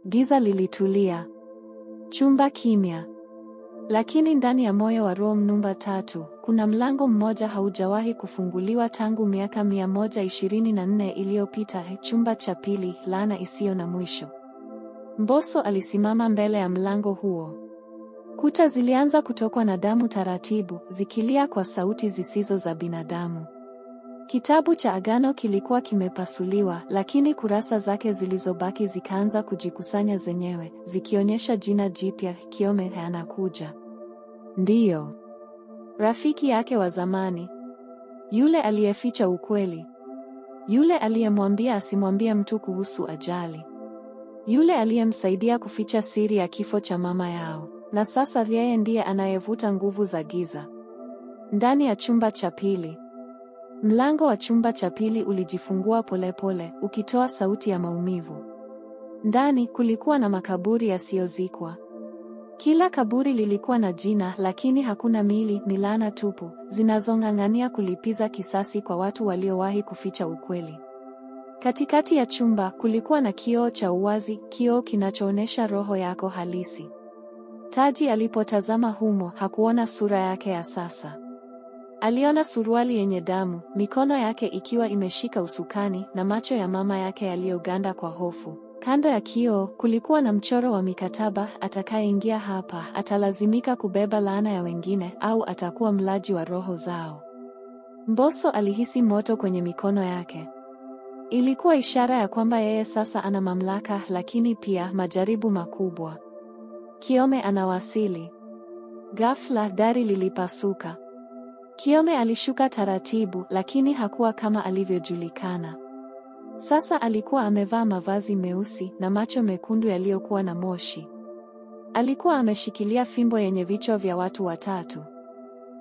Giza lilitulia. Chumba kimya. Lakini ndani ya moyo wa room namba 3, kuna mlango mmoja haujawahi kufunguliwa tangu miaka 124 iliyopita, chumba cha pili, laana isiyo na mwisho. Mbosso alisimama mbele ya mlango huo. Kuta zilianza kutokwa na damu taratibu, zikilia kwa sauti zisizo za binadamu. Kitabu cha Agano kilikuwa kimepasuliwa, lakini kurasa zake zilizobaki zikaanza kujikusanya zenyewe, zikionyesha jina jipya: Kiome anakuja. Ndiyo. Rafiki yake wa zamani. Yule aliyeficha ukweli. Yule aliyemwambia asimwambie mtu kuhusu ajali. Yule aliyemsaidia kuficha siri ya kifo cha mama yao. Na sasa yeye ndiye anayevuta nguvu za giza. Ndani ya chumba cha pili. Mlango wa chumba cha pili ulijifungua polepole, ukitoa sauti ya maumivu. Ndani kulikuwa na makaburi yasiyozikwa. Kila kaburi lilikuwa na jina, lakini hakuna miili, ni laana tupu, zinazong'ang'ania kulipiza kisasi kwa watu waliowahi kuficha ukweli. Katikati ya chumba kulikuwa na kioo cha uwazi, kioo kinachoonesha roho yako halisi. Taji alipotazama humo, hakuona sura yake ya sasa. Aliona suruali yenye damu, mikono yake ikiwa imeshika usukani, na macho ya mama yake yaliyoganda kwa hofu. Kando ya kioo kulikuwa na mchoro wa mikataba: atakayeingia hapa atalazimika kubeba laana ya wengine, au atakuwa mlaji wa roho zao. Mbosso alihisi moto kwenye mikono yake. Ilikuwa ishara ya kwamba yeye sasa ana mamlaka, lakini pia majaribu makubwa. Kiome anawasili. Ghafla dari lilipasuka. Kiome alishuka taratibu, lakini hakuwa kama alivyojulikana. Sasa alikuwa amevaa mavazi meusi na macho mekundu yaliyokuwa na moshi. Alikuwa ameshikilia fimbo yenye vichwa vya watu watatu.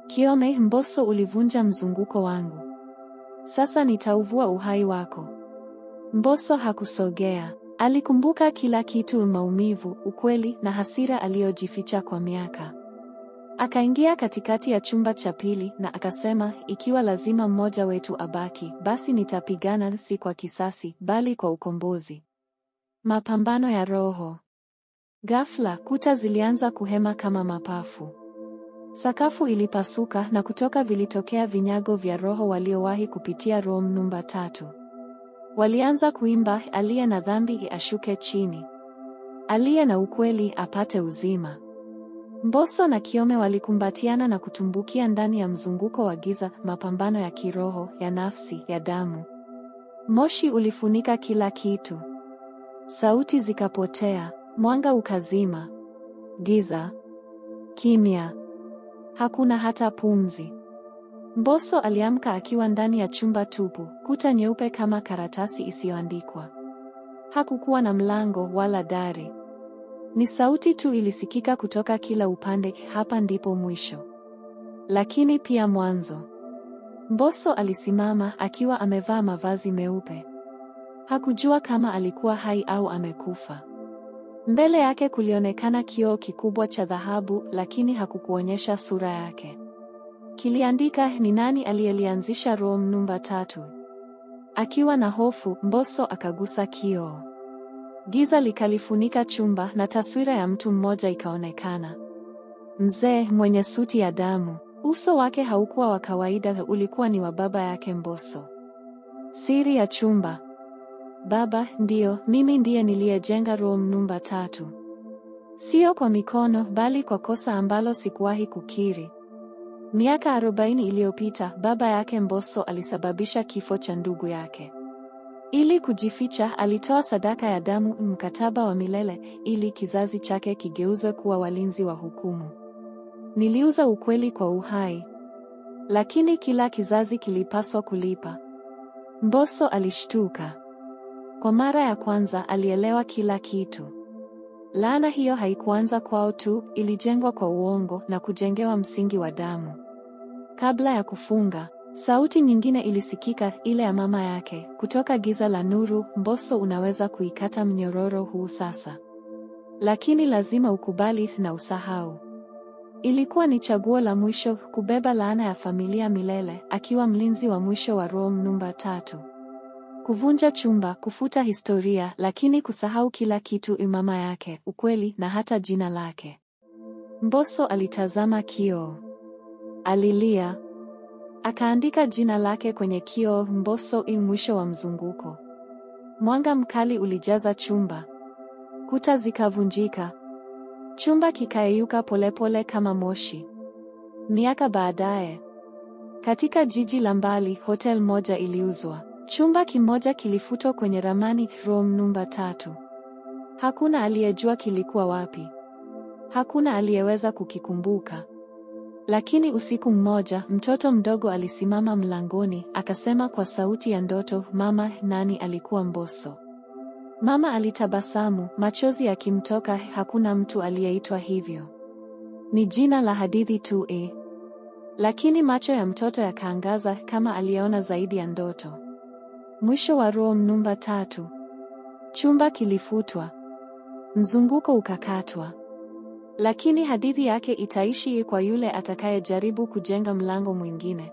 Kiome, Mbosso, ulivunja mzunguko wangu. Sasa nitauvua uhai wako. Mbosso hakusogea. Alikumbuka kila kitu: maumivu, ukweli na hasira aliyojificha kwa miaka. Akaingia katikati ya chumba cha pili na akasema, ikiwa lazima mmoja wetu abaki, basi nitapigana, si kwa kisasi, bali kwa ukombozi. Mapambano ya roho. Ghafla kuta zilianza kuhema kama mapafu. Sakafu ilipasuka na kutoka vilitokea vinyago vya roho waliowahi kupitia room namba 3. Walianza kuimba: aliye na dhambi ashuke chini, aliye na ukweli apate uzima. Mbosso na Kiome walikumbatiana na kutumbukia ndani ya mzunguko wa giza, mapambano ya kiroho, ya nafsi, ya damu. Moshi ulifunika kila kitu. Sauti zikapotea, mwanga ukazima. Giza. Kimya. Hakuna hata pumzi. Mbosso aliamka akiwa ndani ya chumba tupu, kuta nyeupe kama karatasi isiyoandikwa. Hakukuwa na mlango wala dari. Ni sauti tu ilisikika kutoka kila upande: hapa ndipo mwisho. Lakini pia mwanzo. Mbosso alisimama akiwa amevaa mavazi meupe. Hakujua kama alikuwa hai au amekufa. Mbele yake kulionekana kioo kikubwa cha dhahabu, lakini hakukuonyesha sura yake. Kiliandika, ni nani aliyelianzisha room namba 3. Akiwa na hofu, Mbosso akagusa kioo. Giza likalifunika chumba na taswira ya mtu mmoja ikaonekana. Mzee mwenye suti ya damu. Uso wake haukuwa wa kawaida, ulikuwa ni wa baba yake Mbosso. Siri ya chumba. Baba, ndiyo, mimi ndiye niliyejenga room namba 3. Sio kwa mikono, bali kwa kosa ambalo sikuwahi kukiri. Miaka 40 iliyopita, baba yake Mbosso alisababisha kifo cha ndugu yake. Ili kujificha, alitoa sadaka ya damu, mkataba wa milele, ili kizazi chake kigeuzwe kuwa walinzi wa hukumu. Niliuza ukweli kwa uhai. Lakini kila kizazi kilipaswa kulipa. Mbosso alishtuka. Kwa mara ya kwanza alielewa kila kitu. Laana hiyo haikuanza kwao tu, ilijengwa kwa uongo na kujengewa msingi wa damu. Kabla ya kufunga, sauti nyingine ilisikika, ile ya mama yake: kutoka giza la nuru, Mbosso, unaweza kuikata mnyororo huu sasa. Lakini lazima ukubali na usahau. Ilikuwa ni chaguo la mwisho, kubeba laana ya familia milele, akiwa mlinzi wa mwisho wa room namba 3. kuvunja chumba, kufuta historia, lakini kusahau kila kitu: mama yake, ukweli, na hata jina lake. Mbosso alitazama kioo. Alilia. Akaandika jina lake kwenye kioo, Mbosso. Mwisho wa mzunguko. Mwanga mkali ulijaza chumba. Kuta zikavunjika. Chumba kikayeyuka polepole kama moshi. Miaka baadaye, katika jiji la mbali, hotel moja iliuzwa. Chumba kimoja kilifutwa kwenye ramani, room namba 3. Hakuna aliyejua kilikuwa wapi. Hakuna aliyeweza kukikumbuka. Lakini usiku mmoja, mtoto mdogo alisimama mlangoni, akasema kwa sauti ya ndoto, "Mama, nani alikuwa Mbosso?" Mama alitabasamu, machozi yakimtoka. Hakuna mtu aliyeitwa hivyo. Ni jina la hadithi tu. Lakini macho ya mtoto yakaangaza, kama aliyeona zaidi ya ndoto. Mwisho wa room namba 3. Chumba kilifutwa. Mzunguko ukakatwa. Lakini hadithi yake itaishi kwa yule atakayejaribu kujenga mlango mwingine.